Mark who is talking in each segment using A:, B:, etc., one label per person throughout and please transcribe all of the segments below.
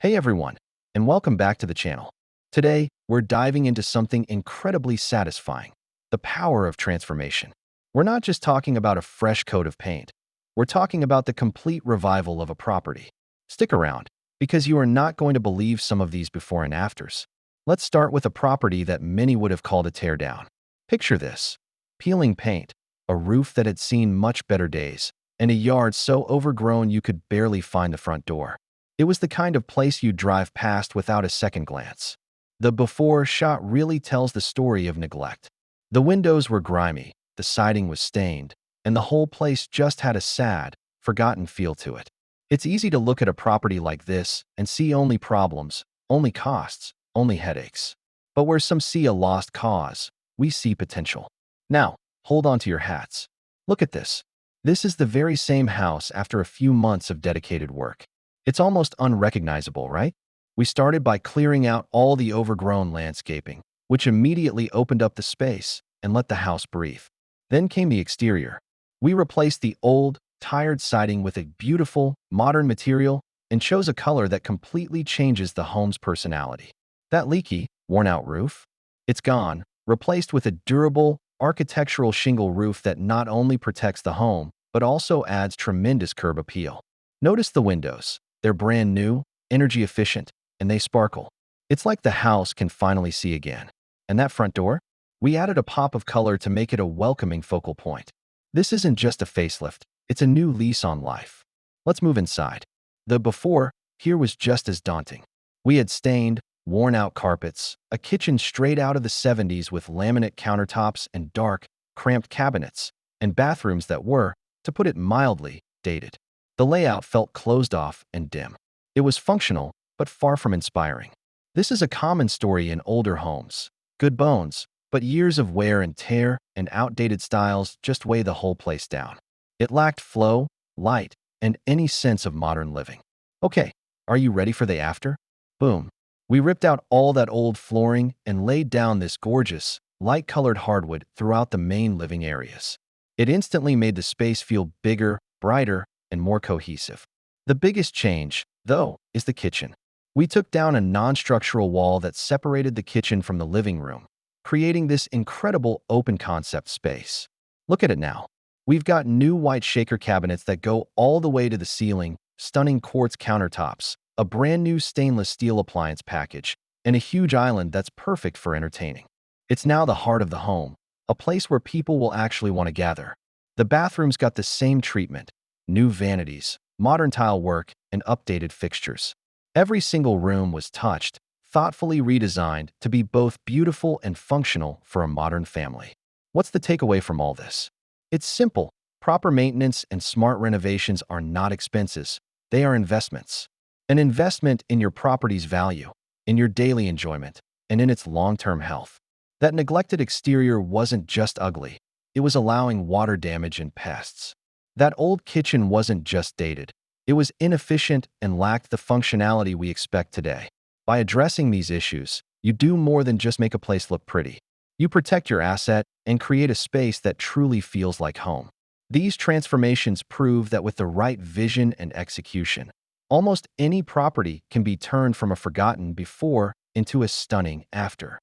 A: Hey everyone, and welcome back to the channel. Today, we're diving into something incredibly satisfying, the power of transformation. We're not just talking about a fresh coat of paint. We're talking about the complete revival of a property. Stick around, because you are not going to believe some of these before and afters. Let's start with a property that many would have called a teardown. Picture this: peeling paint, a roof that had seen much better days, and a yard so overgrown you could barely find the front door. It was the kind of place you'd drive past without a second glance. The before shot really tells the story of neglect. The windows were grimy, the siding was stained, and the whole place just had a sad, forgotten feel to it. It's easy to look at a property like this and see only problems, only costs, only headaches. But where some see a lost cause, we see potential. Now, hold on to your hats. Look at this. This is the very same house after a few months of dedicated work. It's almost unrecognizable, right? We started by clearing out all the overgrown landscaping, which immediately opened up the space and let the house breathe. Then came the exterior. We replaced the old, tired siding with a beautiful, modern material and chose a color that completely changes the home's personality. That leaky, worn-out roof? It's gone, replaced with a durable, architectural shingle roof that not only protects the home, but also adds tremendous curb appeal. Notice the windows. They're brand new, energy efficient, and they sparkle. It's like the house can finally see again. And that front door? We added a pop of color to make it a welcoming focal point. This isn't just a facelift, it's a new lease on life. Let's move inside. The before here was just as daunting. We had stained, worn-out carpets, a kitchen straight out of the 70s with laminate countertops and dark, cramped cabinets, and bathrooms that were, to put it mildly, dated. The layout felt closed off and dim. It was functional, but far from inspiring. This is a common story in older homes. Good bones, but years of wear and tear and outdated styles just weigh the whole place down. It lacked flow, light, and any sense of modern living. Okay, are you ready for the after? Boom. We ripped out all that old flooring and laid down this gorgeous, light-colored hardwood throughout the main living areas. It instantly made the space feel bigger, brighter, and more cohesive. The biggest change, though, is the kitchen. We took down a non-structural wall that separated the kitchen from the living room, creating this incredible open-concept space. Look at it now. We've got new white shaker cabinets that go all the way to the ceiling, stunning quartz countertops, a brand new stainless steel appliance package, and a huge island that's perfect for entertaining. It's now the heart of the home, a place where people will actually want to gather. The bathroom's got the same treatment: new vanities, modern tile work, and updated fixtures. Every single room was touched, thoughtfully redesigned to be both beautiful and functional for a modern family. What's the takeaway from all this? It's simple. Proper maintenance and smart renovations are not expenses. They are investments. An investment in your property's value, in your daily enjoyment, and in its long-term health. That neglected exterior wasn't just ugly. It was allowing water damage and pests. That old kitchen wasn't just dated. It was inefficient and lacked the functionality we expect today. By addressing these issues, you do more than just make a place look pretty. You protect your asset and create a space that truly feels like home. These transformations prove that with the right vision and execution, almost any property can be turned from a forgotten before into a stunning after.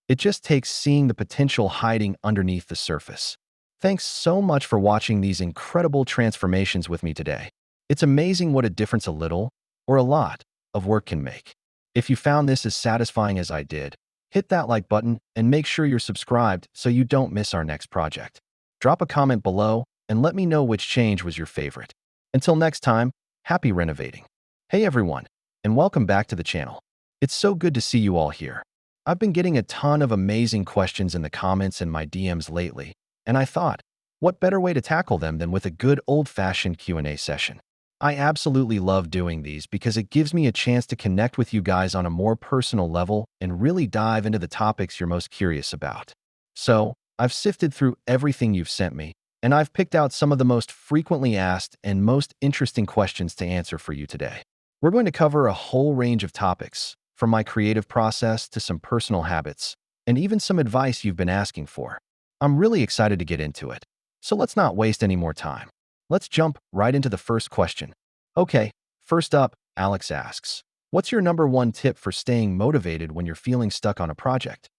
A: It just takes seeing the potential hiding underneath the surface. Thanks so much for watching these incredible transformations with me today. It's amazing what a difference a little, or a lot, of work can make. If you found this as satisfying as I did, hit that like button and make sure you're subscribed so you don't miss our next project. Drop a comment below and let me know which change was your favorite. Until next time, happy renovating. Hey everyone, and welcome back to the channel. It's so good to see you all here. I've been getting a ton of amazing questions in the comments and my DMs lately, and I thought, what better way to tackle them than with a good old-fashioned Q&A session? I absolutely love doing these because it gives me a chance to connect with you guys on a more personal level and really dive into the topics you're most curious about. So, I've sifted through everything you've sent me, and I've picked out some of the most frequently asked and most interesting questions to answer for you today. We're going to cover a whole range of topics, from my creative process to some personal habits, and even some advice you've been asking for. I'm really excited to get into it. So let's not waste any more time. Let's jump right into the first question. Okay, first up, Alex asks, What's your number one tip for staying motivated when you're feeling stuck on a project?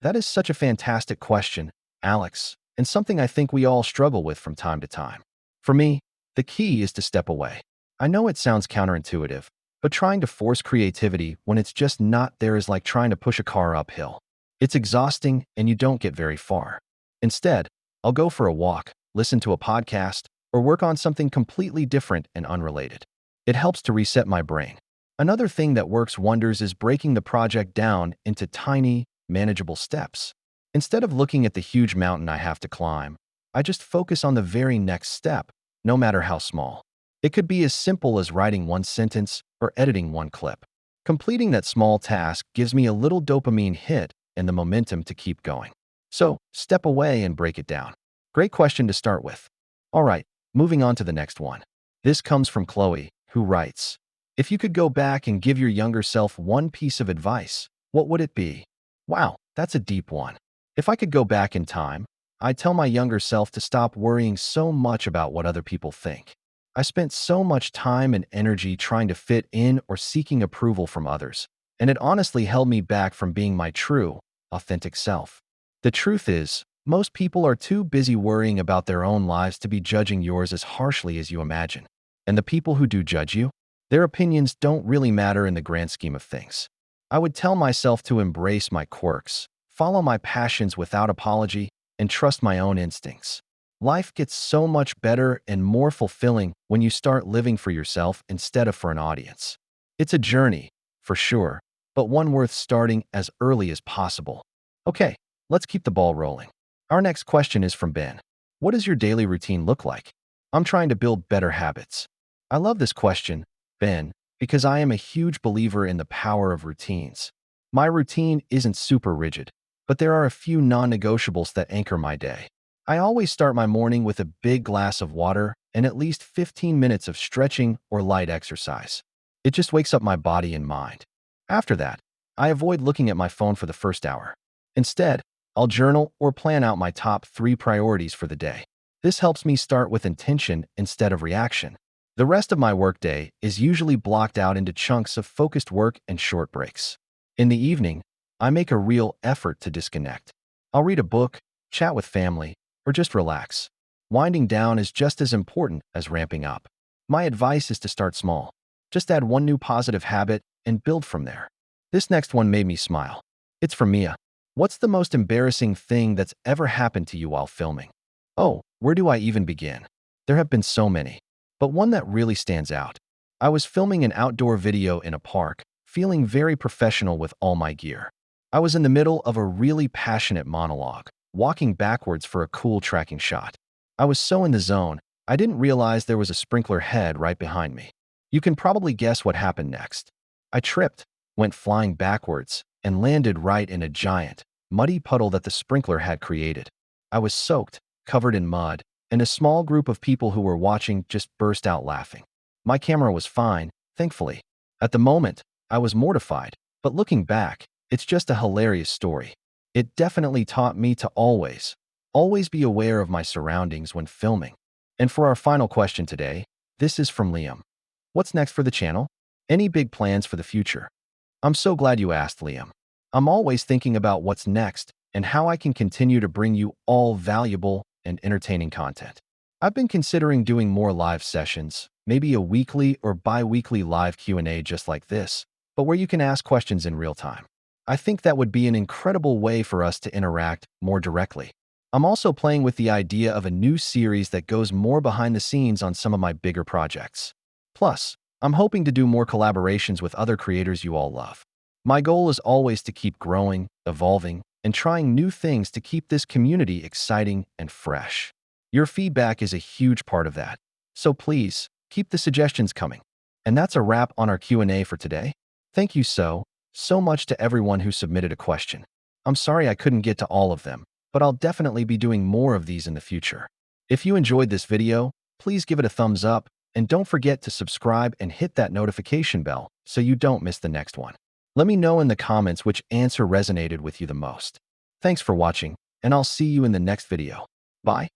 A: That is such a fantastic question, Alex, and something I think we all struggle with from time to time. For me, the key is to step away. I know it sounds counterintuitive, but trying to force creativity when it's just not there is like trying to push a car uphill. It's exhausting and you don't get very far. Instead, I'll go for a walk, listen to a podcast, or work on something completely different and unrelated. It helps to reset my brain. Another thing that works wonders is breaking the project down into tiny, manageable steps. Instead of looking at the huge mountain I have to climb, I just focus on the very next step, no matter how small. It could be as simple as writing one sentence or editing one clip. Completing that small task gives me a little dopamine hit and the momentum to keep going. So, step away and break it down. Great question to start with. All right, moving on to the next one. This comes from Chloe, who writes, if you could go back and give your younger self one piece of advice, what would it be? Wow, that's a deep one. If I could go back in time, I'd tell my younger self to stop worrying so much about what other people think. I spent so much time and energy trying to fit in or seeking approval from others, and it honestly held me back from being my true, authentic self. The truth is, most people are too busy worrying about their own lives to be judging yours as harshly as you imagine. And the people who do judge you, their opinions don't really matter in the grand scheme of things. I would tell myself to embrace my quirks, follow my passions without apology, and trust my own instincts. Life gets so much better and more fulfilling when you start living for yourself instead of for an audience. It's a journey, for sure, but one worth starting as early as possible. Okay, let's keep the ball rolling. Our next question is from Ben. What does your daily routine look like? I'm trying to build better habits. I love this question, Ben, because I am a huge believer in the power of routines. My routine isn't super rigid, but there are a few non-negotiables that anchor my day. I always start my morning with a big glass of water and at least 15 minutes of stretching or light exercise. It just wakes up my body and mind. After that, I avoid looking at my phone for the first hour. Instead, I'll journal or plan out my top 3 priorities for the day. This helps me start with intention instead of reaction. The rest of my workday is usually blocked out into chunks of focused work and short breaks. In the evening, I make a real effort to disconnect. I'll read a book, chat with family, or just relax. Winding down is just as important as ramping up. My advice is to start small. Just add one new positive habit and build from there. This next one made me smile. It's from Mia. What's the most embarrassing thing that's ever happened to you while filming? Oh, where do I even begin? There have been so many. But one that really stands out. I was filming an outdoor video in a park, feeling very professional with all my gear. I was in the middle of a really passionate monologue, walking backwards for a cool tracking shot. I was so in the zone, I didn't realize there was a sprinkler head right behind me. You can probably guess what happened next. I tripped, went flying backwards, and landed right in a giant, muddy puddle that the sprinkler had created. I was soaked, covered in mud, and a small group of people who were watching just burst out laughing. My camera was fine, thankfully. At the moment, I was mortified, but looking back, it's just a hilarious story. It definitely taught me to always be aware of my surroundings when filming. And for our final question today, this is from Liam. What's next for the channel? Any big plans for the future? I'm so glad you asked, Liam. I'm always thinking about what's next and how I can continue to bring you all valuable and entertaining content. I've been considering doing more live sessions, maybe a weekly or bi-weekly live Q&A just like this, but where you can ask questions in real time. I think that would be an incredible way for us to interact more directly. I'm also playing with the idea of a new series that goes more behind the scenes on some of my bigger projects. Plus, I'm hoping to do more collaborations with other creators you all love. My goal is always to keep growing, evolving, and trying new things to keep this community exciting and fresh. Your feedback is a huge part of that, so please, keep the suggestions coming. And that's a wrap on our Q&A for today. Thank you so much to everyone who submitted a question. I'm sorry I couldn't get to all of them, but I'll definitely be doing more of these in the future. If you enjoyed this video, please give it a thumbs up, and don't forget to subscribe and hit that notification bell so you don't miss the next one. Let me know in the comments which answer resonated with you the most. Thanks for watching, and I'll see you in the next video. Bye.